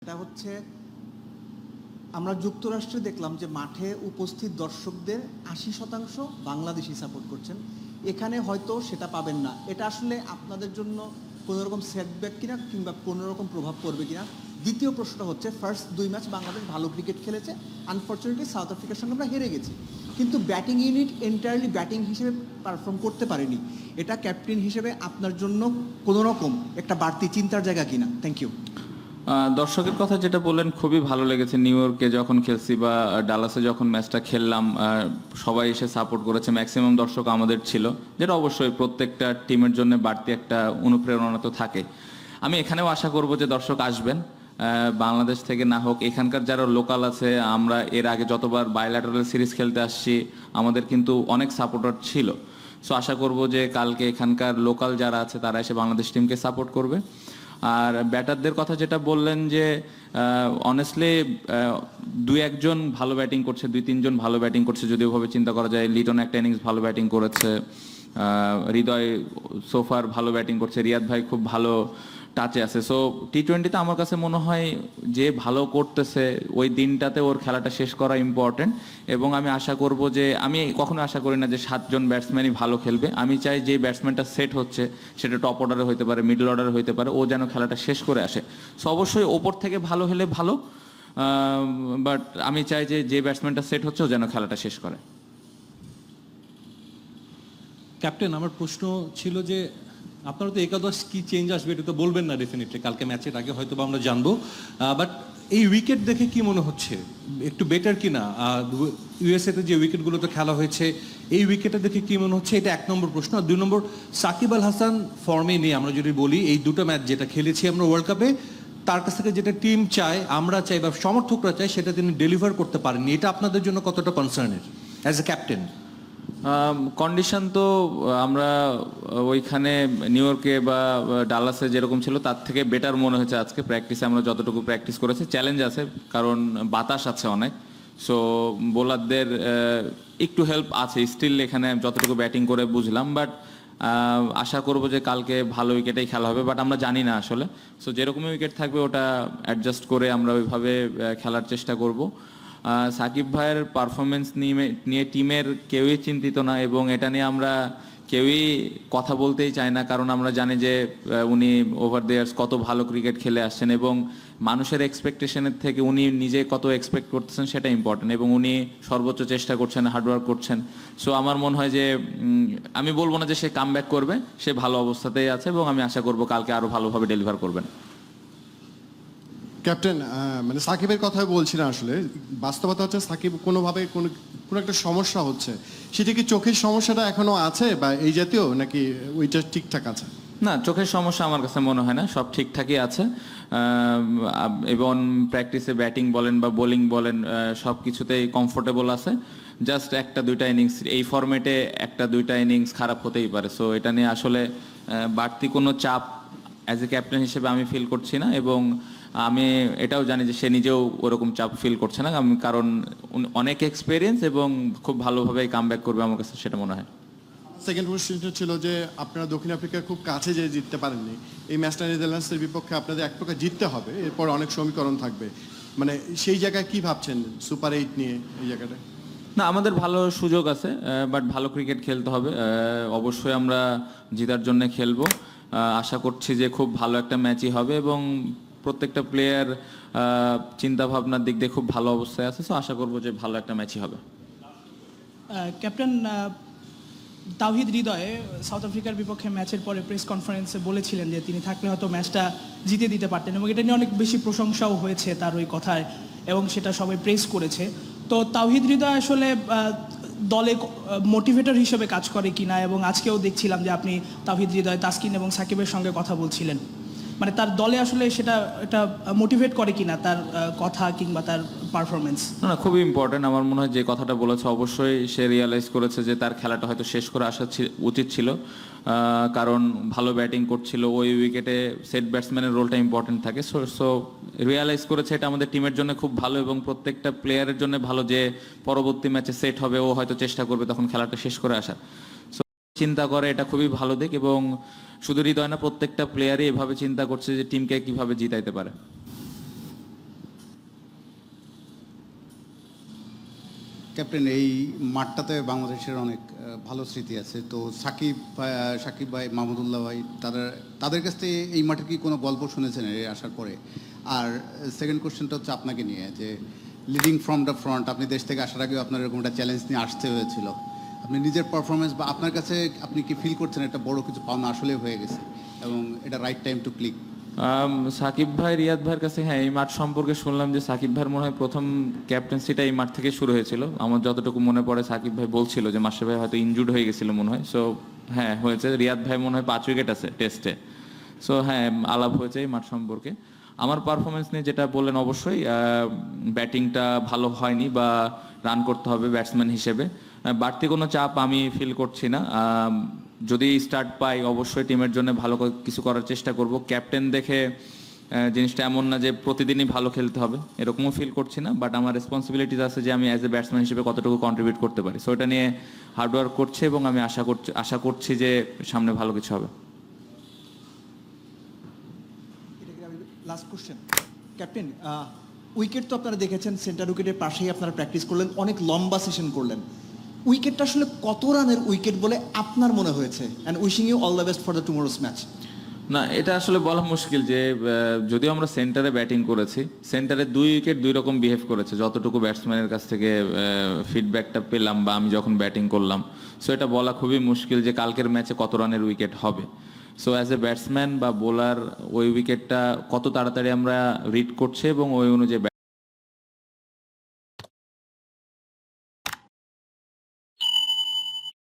এটা হচ্ছে আমরা যুক্তরাষ্ট্রে দেখলাম যে মাঠে উপস্থিত দর্শকদের 80% বাংলাদেশি সাপোর্ট করছেন। এখানে হয়তো সেটা পাবেন না। এটা আসলে আপনাদের জন্য কোনো রকম সেটব্যাক কিনা কিংবা কোনো রকম প্রভাব পড়বে কিনা। দ্বিতীয় প্রশ্নটা হচ্ছে ফার্স্ট 2 ম্যাচ বাংলাদেশ ভালো ক্রিকেট খেলেছে, আনফর্চুনেটলি সাউথ আফ্রিকার সঙ্গে আমরা হেরে গেছি, কিন্তু ব্যাটিং ইউনিট এন্টায়ারলি ব্যাটিং হিসেবে পারফর্ম করতে পারেনি। এটা ক্যাপ্টেন হিসেবে আপনার জন্য কোনো রকম একটা বাড়তি চিন্তার জায়গা কিনা? Thank you. দর্শকের কথা যেটা বললেন খুবই ভালো লেগেছে। নিউ ইয়র্কে যখন খেলছি বা ডালাসে যখন ম্যাচটা খেললাম, সবাই এসে সাপোর্ট করেছে, ম্যাক্সিমাম দর্শক আমাদের ছিল, যেটা অবশ্যই প্রত্যেকটা টিমের জন্য বাড়তি একটা অনুপ্রেরণা তো থাকে। আমি এখানেও আশা করব যে দর্শক আসবেন, বাংলাদেশ থেকে না হোক, এখানকার যারা লোকাল আছে, আমরা এর আগে যতবার বাইল্যাটারাল সিরিজ খেলতে আসছি আমাদের কিন্তু অনেক সাপোর্টার ছিল। সো আশা করব যে কালকে এখানকার লোকাল যারা আছে তারা এসে বাংলাদেশ টিমকে সাপোর্ট করবে। আর ব্যাটারদের কথা যেটা বললেন যে অনেস্টলি 2-1 জন ভালো ব্যাটিং করছে, 2-3 জন ভালো ব্যাটিং করছে যদি ওভাবে চিন্তা করা যায়। লিটন একটা ইনিংস ভালো ব্যাটিং করেছে, হৃদয় সোফার ভালো ব্যাটিং করছে, রিয়াদ ভাই খুব ভালো টাচে আছে। সো টি-20তে আমার কাছে মনে হয় যে ভালো করতেছে ওই দিনটাতে ওর খেলাটা শেষ করা ইম্পর্টেন্ট। এবং আমি আশা করব যে, আমি কখনো আশা করি না যে 7 জন ব্যাটসম্যানই ভালো খেলবে। আমি চাই যে ব্যাটসম্যানটা সেট হচ্ছে, সেটা টপ অর্ডারে হতে পারে, মিডল অর্ডারে হতে পারে, ও যেন খেলাটা শেষ করে আসে। সো অবশ্যই ওপর থেকে ভালো হলে ভালো, বাট আমি চাই যে ব্যাটসম্যানটা সেট হচ্ছে ও যেন খেলাটা শেষ করে। ক্যাপ্টেন, আমার প্রশ্ন ছিল যে আপনারা তো একাদশ কি চেঞ্জ আসবে এটা তো বলবেন না ডেফিনেটলি, কালকে ম্যাচের আগে হয়তো বা আমরা জানবো, বাট এই উইকেট দেখে কি মনে হচ্ছে একটু বেটার কিনা? ইউএসএ তে যে উইকেটগুলোতে খেলা হয়েছে এই উইকেটে দেখে কি মনে হচ্ছে, এটা 1 নম্বর প্রশ্ন। আর 2 নম্বর, সাকিব আল হাসান ফর্মে নেই। আমরা যদি বলি এই দুটো ম্যাচ যেটা খেলেছি আমরা ওয়ার্ল্ড কাপে, তার কাছ থেকে যেটা টিম চায়, আমরা চাই বা সমর্থকরা চায়, সেটা তিনি ডেলিভার করতে পারেননি। এটা আপনাদের জন্য কতটা কনসার্নের অ্যাজ এ ক্যাপ্টেন? কন্ডিশন তো আমরা ওইখানে নিউ ইয়র্কে বা ডালাসে যেরকম ছিল তার থেকে বেটার মনে হয়েছে আজকে প্র্যাকটিসে। আমরা যতটুকু প্র্যাকটিস করেছি, চ্যালেঞ্জ আছে কারণ বাতাস আছে অনেক। সো বোলারদের একটু হেল্প আছে স্টিল এখানে যতটুকু ব্যাটিং করে বুঝলাম। বাট আশা করব যে কালকে ভালো উইকেটেই খেলা হবে, বাট আমরা জানি না আসলে। সো যেরকমই উইকেট থাকবে ওটা অ্যাডজাস্ট করে আমরা ওইভাবে খেলার চেষ্টা করব। সাকিব ভাইয়ের পারফরমেন্স নিয়ে টিমের কেউই চিন্তিত না, এবং এটা নিয়ে আমরা কেউই কথা বলতেই চাই না, কারণ আমরা জানি যে উনি ওভার দ্য ইয়ার্স কত ভালো ক্রিকেট খেলে আসছেন, এবং মানুষের এক্সপেকটেশনের থেকে উনি নিজে কত এক্সপেক্ট করতেছেন সেটা ইম্পর্টেন্ট, এবং উনি সর্বোচ্চ চেষ্টা করছেন, হার্ডওয়ার্ক করছেন। সো আমার মনে হয় যে আমি বলবো না যে সে কামব্যাক করবে, সে ভালো অবস্থাতেই আছে, এবং আমি আশা করব কালকে আরো ভালোভাবে ডেলিভার করবেন। ক্যাপ্টেন, মানে সাকিবের কথাই বলছি না, আসলে বাস্তবতা হচ্ছে সাকিব কোনোভাবে কোনো একটা সমস্যা হচ্ছে। সেটা কি চোখের সমস্যাটা এখনো আছে বা এই জাতীয়, নাকি ওইটা ঠিকঠাক আছে? না, চোখের সমস্যা আমার কাছে মনে হয় না, সব ঠিকঠাকই আছে। এবং প্র্যাকটিসে ব্যাটিং বলেন বা বোলিং বলেন, সব কিছুতেই কমফোর্টেবল আছে। জাস্ট 1-2টা ইনিংস এই ফরম্যাটে 1-2টা ইনিংস খারাপ হতেই পারে। সো এটা নিয়ে আসলে বাড়তি কোনো চাপ অ্যাজ এ ক্যাপ্টেন হিসেবে আমি ফিল করছি না, এবং আমি এটাও জানি যে সে নিজেও ওরকম চাপ ফিল করছে না, কারণ অনেক এক্সপিরিয়েন্স এবং খুব ভালোভাবে কামব্যাক করবে আমার কাছে সেটা মনে হয়। সেকেন্ড কোশ্চেনটা ছিল যে আপনারা দক্ষিণ আফ্রিকার খুব কাছে যে জিততে পারেননি, এই ম্যাচটা নেদারল্যান্ডসের বিপক্ষে আপনাদের এক প্রকার জিততে হবে, এরপর অনেক সমীকরণ থাকবে, মানে সেই জায়গায় কি ভাবছেন সুপার 8 নিয়ে এই জায়গাটা? না, আমাদের ভালো সুযোগ আছে, বাট ভালো ক্রিকেট খেলতে হবে। অবশ্যই আমরা জেতার জন্য খেলবো। আশা করছি যে খুব ভালো একটা ম্যাচই হবে, এবং প্রত্যেকটা প্লেয়ার চিন্তা ভাবনার দিক দিয়ে খুব ভালো অবস্থায় আছে। সো আশা করবো যে ভালো একটা ম্যাচই হবে। ক্যাপ্টেন, তাওহিদ হৃদয় সাউথ আফ্রিকার বিপক্ষে ম্যাচের পরে প্রেস কনফারেন্সে বলেছিলেন যে তিনি থাকলে হয়তো ম্যাচটা জিতে দিতে পারতেন, এবং এটা নিয়ে অনেক বেশি প্রশংসাও হয়েছে তার ওই কথায়, এবং সেটা সবাই প্রেস করেছে। তো তাওহিদ হৃদয় আসলে দলে মোটিভেটর হিসেবে কাজ করে কিনা, এবং আজকেও দেখছিলাম যে আপনি তাওহিদ হৃদয়, তাসকিন এবং সাকিবের সঙ্গে কথা বলছিলেন, মানে তার দলে আসলে সেটা এটা মোটিভেট করে কিনা তার কথা কিংবা তার পারফরমেন্স? না, খুবই ইম্পর্টেন্ট। আমার মনে হয় যে কথাটা বলেছে অবশ্যই সে রিয়ালাইজ করেছে যে তার খেলাটা হয়তো শেষ করে আসা উচিত ছিল, কারণ ভালো ব্যাটিং করছিল। ওই উইকেটে সেট ব্যাটসম্যানের রোলটা ইম্পর্টেন্ট থাকে। সো রিয়ালাইজ করেছে, এটা আমাদের টিমের জন্য খুব ভালো এবং প্রত্যেকটা প্লেয়ারের জন্য ভালো যে পরবর্তী ম্যাচে সেট হবে, ও হয়তো চেষ্টা করবে তখন খেলাটা শেষ করে আসার। সো চিন্তা করে, এটা খুবই ভালো দিক, এবং শুধু হৃদয় না, প্রত্যেকটা প্লেয়ারই এভাবে চিন্তা করছে যে টিমকে কিভাবে জিতাইতে পারে। ক্যাপ্টেন, এই মাঠটাতে বাংলাদেশের অনেক ভালো স্মৃতি আছে। তো সাকিব ভাই, মাহমুদুল্লাহ ভাই, তাদের কাছ থেকে এই মাঠে কি কোনো গল্প শুনেছেন এই আসার পরে? আর সেকেন্ড কোশ্চেনটা হচ্ছে আপনাকে নিয়ে, যে লিডিং ফ্রম দ্য ফ্রন্ট, আপনি দেশ থেকে আসার আগেও আপনার এরকম একটা চ্যালেঞ্জ নিয়ে আসতে হয়েছিল। আপনি নিজের পারফরমেন্স বা আপনার কাছে আপনি কি ফিল করছেন একটা বড় কিছু পাওনা আসলে হয়ে গেছে এবং এটা right time to click? Shakib ভাই, রিয়াদ ভাইয়ের কাছে হ্যাঁ এই মাঠ সম্পর্কে শুনলাম যে সাকিব ভাইয়ের মনে হয় প্রথম ক্যাপ্টেন্সিটা এই মাঠ থেকে শুরু হয়েছিল। আমার যতটুকু মনে পড়ে সাকিব ভাই বলছিল যে মাসে ভাই হয়তো ইনজুর্ড হয়ে গেছিল মনে হয়। সো হ্যাঁ হয়েছে। রিয়াদ ভাই মনে হয় 5 উইকেট আছে টেস্টে। সো হ্যাঁ আলাপ হয়েছে এই মাঠ সম্পর্কে। আমার পারফরমেন্স নিয়ে যেটা বললেন, অবশ্যই ব্যাটিংটা ভালো হয়নি বা রান করতে হবে ব্যাটসম্যান হিসেবে। বাড়তি কোনো চাপ আমি ফিল করছি না। যদি স্টার্ট পাই অবশ্যই টিমের জন্য ভালো কিছু করার চেষ্টা করব। ক্যাপ্টেন দেখে জিনিসটা এমন না যে প্রতিদিনই ভালো খেলতে হবে, এরকমও ফিল করছি না। বাট আমার রেসপন্সিবিলিটিস আছে যে আমি অ্যাজ এ ব্যাটসম্যান হিসেবে কতটুকু কন্ট্রিবিউট করতে পারি। সো এটা নিয়ে হার্ডওয়ার্ক করছে এবং আমি আশা করছি যে সামনে ভালো কিছু হবে। লাস্ট কোশ্চেন ক্যাপ্টেন, উইকেট তো আপনারা দেখেছেন, সেন্টার উইকেটের পাশেই আপনারা প্র্যাকটিস করলেন, অনেক লম্বা সেশন করলেন। উইকেটটা আসলে কত রানের উইকেট বলে আপনার মনে হয়েছে? And wishing you all the best for the tomorrow's match. না, এটা আসলে বলা মুশকিল যে যদিও আমরা সেন্টারে ব্যাটিং করেছি, সেন্টারে 2 উইকেট 2 রকম বিহেভ করেছে যতটুকু ব্যাটসম্যানের কাছ থেকে ফিডব্যাকটা পেলাম বা আমি যখন ব্যাটিং করলাম। সো এটা বলা খুবই মুশকিল যে কালকের ম্যাচে কত রানের উইকেট হবে। সো অ্যাজ এ ব্যাটসম্যান বা বোলার ওই উইকেটটা কত তাড়াতাড়ি আমরা রিড করছে এবং ওই অনুযায়ী